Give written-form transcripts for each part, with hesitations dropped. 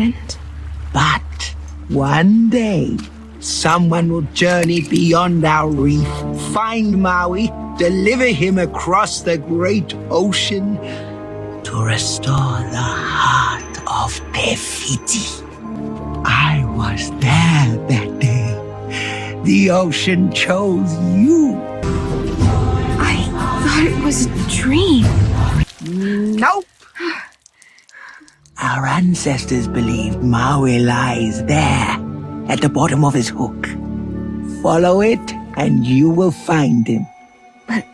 island. But one day, someone will journey beyond our reef, find Maui, deliver him across the great ocean to restore the heart of Te Fiti. I was there that day. The ocean chose you. I thought it was a dream. Nope. Our ancestors believed Maui lies there, at the bottom of his hook. Follow it, and you will find him. But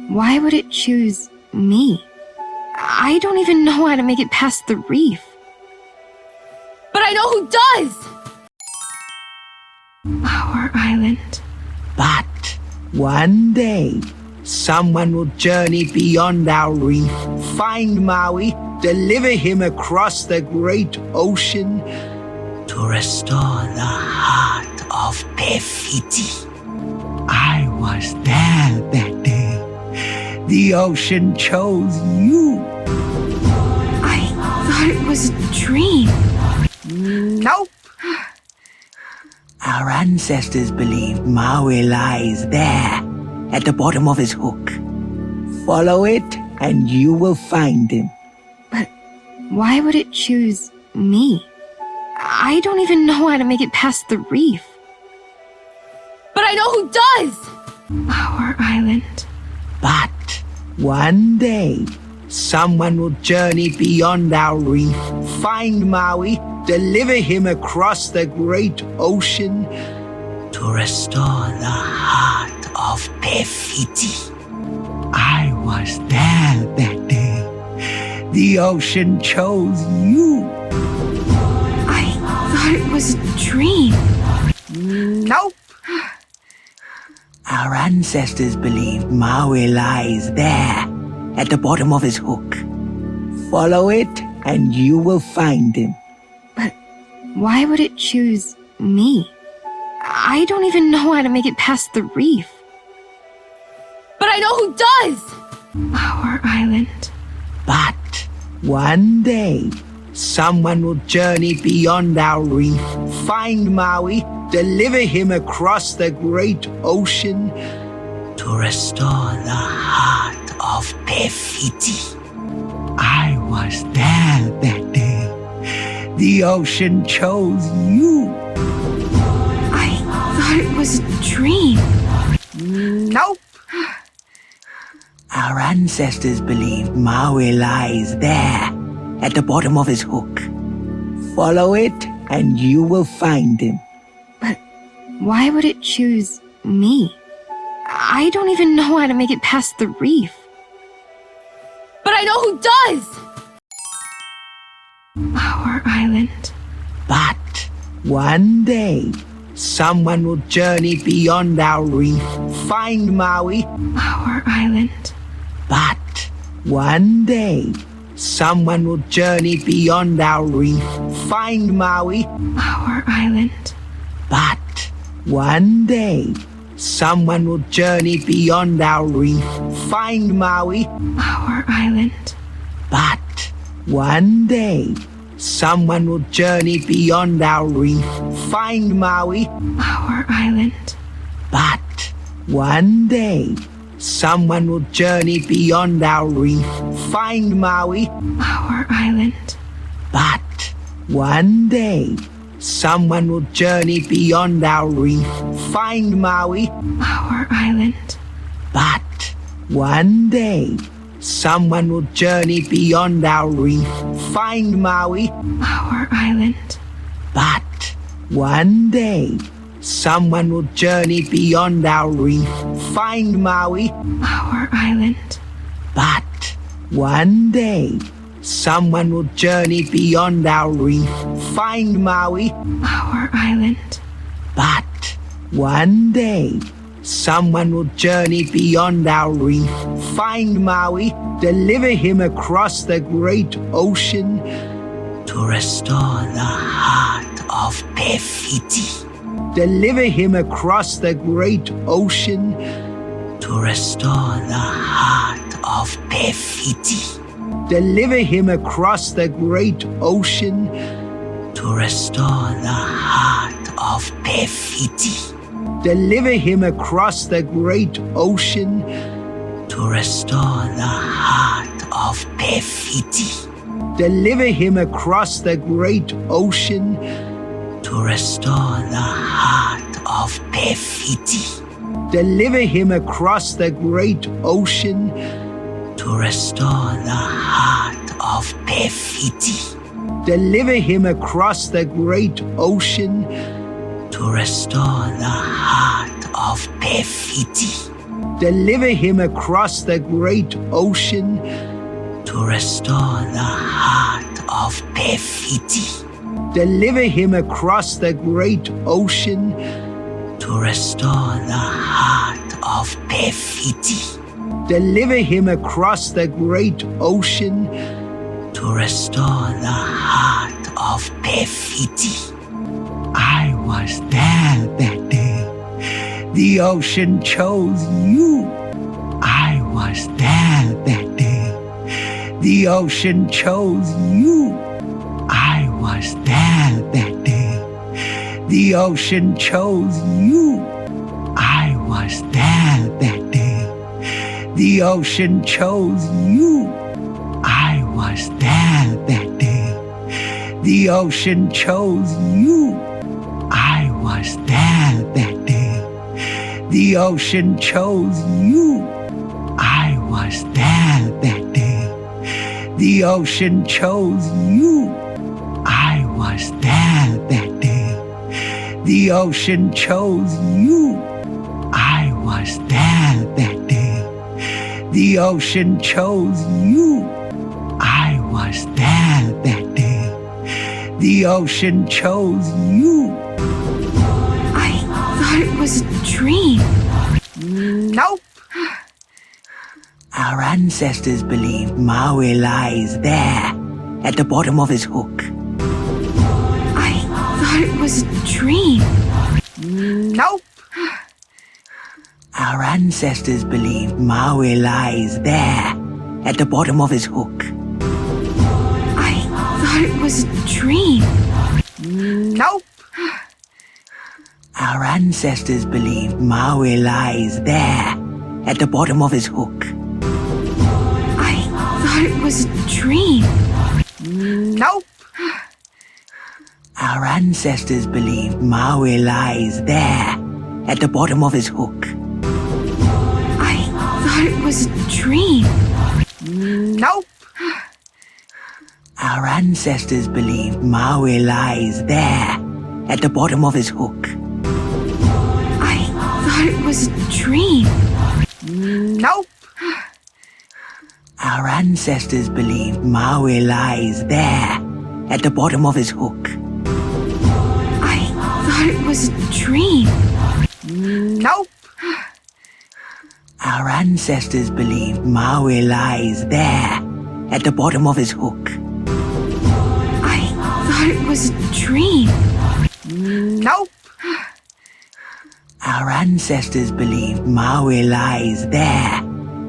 why would it choose me? I don't even know how to make it past the reef. But I know who does! Our island. But one day, someone will journey beyond our reef, find Maui, deliver him across the great ocean to restore the heart of Te Fiti. I was there that day. The ocean chose you. I thought it was a dream. Nope. Our ancestors believed Maui lies there, at the bottom of his hook. Follow it, and you will find him. But why would it choose me? I don't even know how to make it past the reef. But I know who does! Our island. But one day, someone will journey beyond our reef, find Maui, deliver him across the great ocean to restore the heart of Te Fiti. I was there that day. The ocean chose you. I thought it was a dream. Nope. Our ancestors believed Maui lies there, at the bottom of his hook. Follow it, and you will find him. But why would it choose me? I don't even know how to make it past the reef. But I know who does! Our island. But one day, someone will journey beyond our reef, find Maui, deliver him across the great ocean to restore the heart of Te Fiti. I was there that day. The ocean chose you. I thought it was a dream. Nope. Our ancestors believed Maui lies there, at the bottom of his hook. Follow it, and you will find him. But why would it choose me? I don't even know how to make it past the reef. But I know who does! Our island. But one day, someone will journey beyond our reef, find Maui. Our island. But one day, someone will journey beyond our reef, find Maui. Our island. But one day, someone will journey beyond our reef, find Maui. Our island. But one day, someone will journey beyond our reef, find Maui. Our island. But one day, someone will journey beyond our reef, find Maui. Our island. But one day, someone will journey beyond our reef, find Maui. Our island. But one day, someone will journey beyond our reef, find Maui. Our island. But one day, someone will journey beyond our reef, find Maui. Our island. But one day, someone will journey beyond our reef, find Maui. Our island. But one day, someone will journey beyond our reef, find Maui, deliver him across the great ocean to restore the heart of Te Fiti. Deliver him across the great ocean to restore the heart of Te Fiti. Deliver him across the great ocean to to restore the heart of Te Fiti. Deliver him across the great ocean to restore the heart of Te Fiti. Deliver him across the great ocean to restore the heart of Te Fiti. Deliver him across the great ocean to restore the heart of Te Fiti. Deliver him across the great ocean to restore the heart of Te Fiti. Deliver him across the great ocean to restore the heart of Te Fiti. Deliver him across the great ocean to restore the heart of Te Fiti. Deliver him across the great ocean to restore the heart of Te Fiti. I was there that day. The ocean chose you. I was there that day. The ocean chose you. I was there that day. The ocean chose you. I was there that day. The ocean chose you. I was there that day. The ocean chose you. I was there that day. The ocean chose you. I was there that day. The ocean chose you. I was there that day. The ocean chose you. I was there that day. The ocean chose you. I was there that day. The ocean chose you. I thought it was a dream. Nope. Our ancestors believed Maui lies there, at the bottom of his hook. I thought it was a dream. Nope. Our ancestors believed Maui lies there, at the bottom of his hook. I thought it was a dream. Nope. Our ancestors believed Maui lies there, at the bottom of his hook. I thought it was a dream. Nope. Our ancestors believed Maui lies there, at the bottom of his hook. I thought it was a dream. Nope. Our ancestors believed Maui lies there, at the bottom of his hook. I thought it was a dream. Nope. Our ancestors believed Maui lies there, at the bottom of his hook. I thought it was a dream. Nope. Our ancestors believed Maui lies there, at the bottom of his hook. I thought it was a dream. Nope. Our ancestors believed Maui lies there,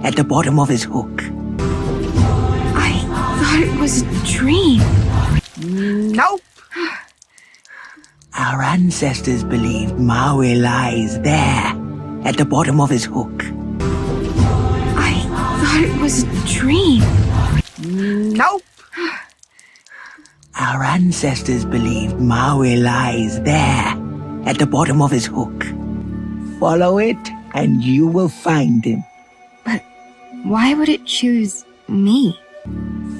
at the bottom of his hook. I thought it was a dream. Nope. Our ancestors believed Maui lies there, at the bottom of his hook. I thought it was a dream. Nope. Our ancestors believed Maui lies there, at the bottom of his hook. Follow it and you will find him. But why would it choose me?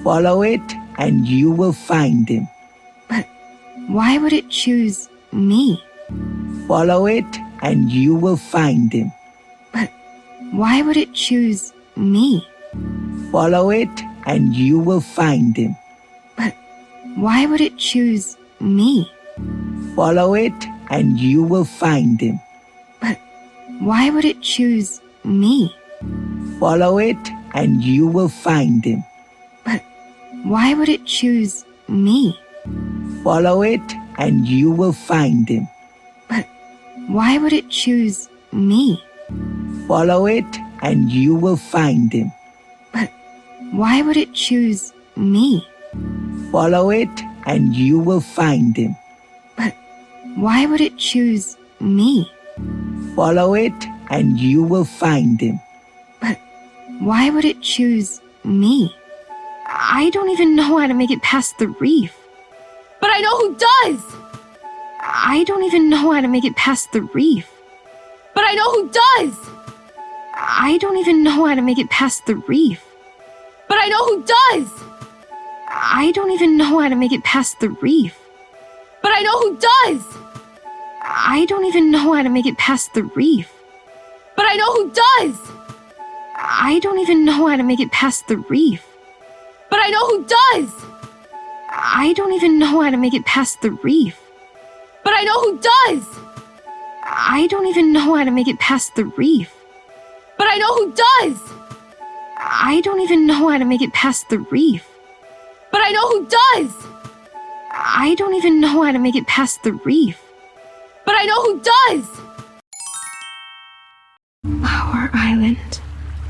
Follow it and you will find him. But why would it choose me? Follow it and you will find him. But why would it choose me? Follow it and you will find him. But why would it choose me? Follow it and you will find him. But why would it choose me? Follow it and you will find him. But why would it choose me? Follow it and you will find him. But why would it choose me? Follow it and you will find him. But why would it choose me? Follow it and you will find him. But why would it choose me? Follow it, and you will find him. But why would it choose me? I don't even know how to make it past the reef. But I know who does! I don't even know how to make it past the reef. But I know who does! I don't even know how to make it past the reef. But I know who does! I don't even know how to make it past the reef. But I know who does! I don't even know how to make it past the reef. But I know who does! I don't even know how to make it past the reef. But I know who does! I don't even know how to make it past the reef. But I know who does! I don't even know how to make it past the reef. But I know who does! I don't even know how to make it past the reef. But I know who does! I don't even know how to make it past the reef. But I know who does! Our island.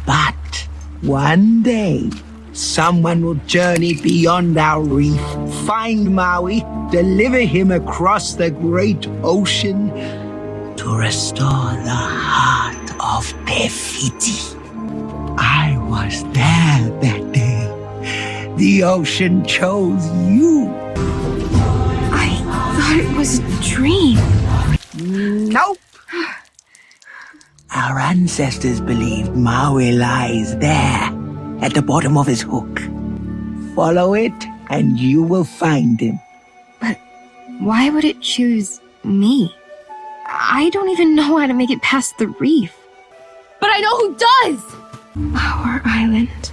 But one day, someone will journey beyond our reef, find Maui, deliver him across the great ocean to restore the heart of Te Fiti. I was there that day. The ocean chose you. I thought it was a dream. Nope. Our ancestors believed Maui lies there, at the bottom of his hook. Follow it, and you will find him. But why would it choose me? I don't even know how to make it past the reef. But I know who does! Our island.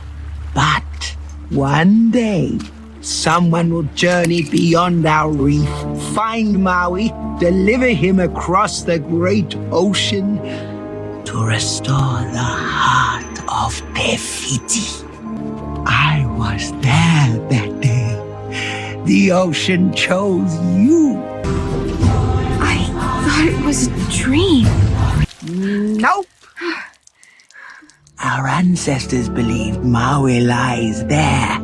But one day, someone will journey beyond our reef, find Maui, deliver him across the great ocean to restore the heart of Te Fiti. I was there that day. The ocean chose you. I thought it was a dream. Nope. Our ancestors believed Maui lies there,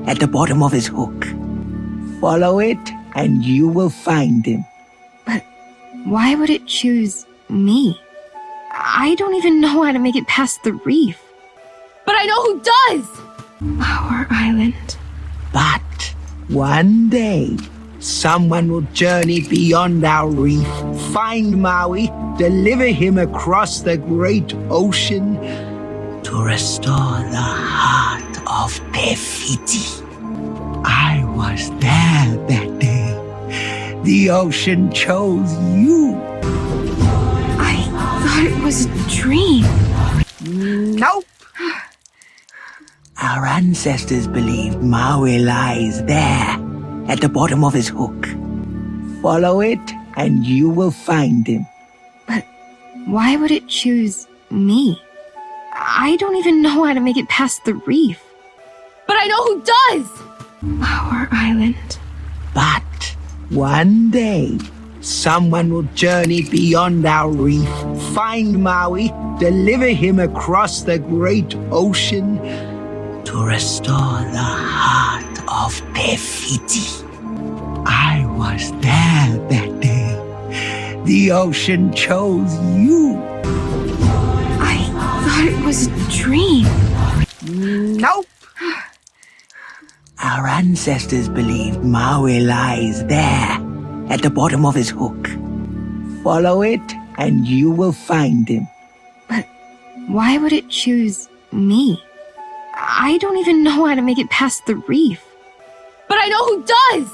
at the bottom of his hook. Follow it, and you will find him. But why would it choose me? I don't even know how to make it past the reef. But I know who does! Our island. But one day, someone will journey beyond our reef, find Maui, deliver him across the great ocean to restore the heart of Te Fiti. I was there that day. The ocean chose you. I thought it was a dream. Nope. Our ancestors believed Maui lies there, at the bottom of his hook. Follow it, and you will find him. But why would it choose me? I don't even know how to make it past the reef. But I know who does! Our island. But one day, someone will journey beyond our reef, find Maui, deliver him across the great ocean to restore the heart of Te Fiti. I was there that day. The ocean chose you. I thought it was a dream. Nope. Our ancestors believed Maui lies there, at the bottom of his hook. Follow it, and you will find him. But why would it choose me? I don't even know how to make it past the reef. But I know who does!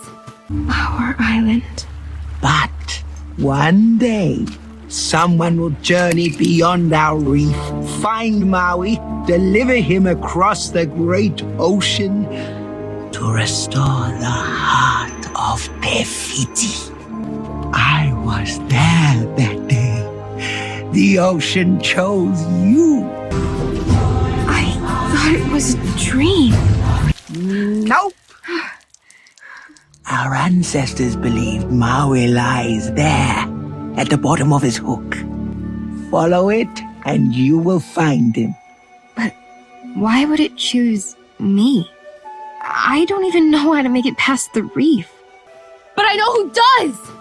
Our island. But one day, someone will journey beyond our reef, find Maui, deliver him across the great ocean to restore the heart of Te Fiti. I was there that day. The ocean chose you. I thought it was a dream. Nope. Our ancestors believed Maui lies there, at the bottom of his hook. Follow it, and you will find him. But why would it choose me? I don't even know how to make it past the reef. know who does!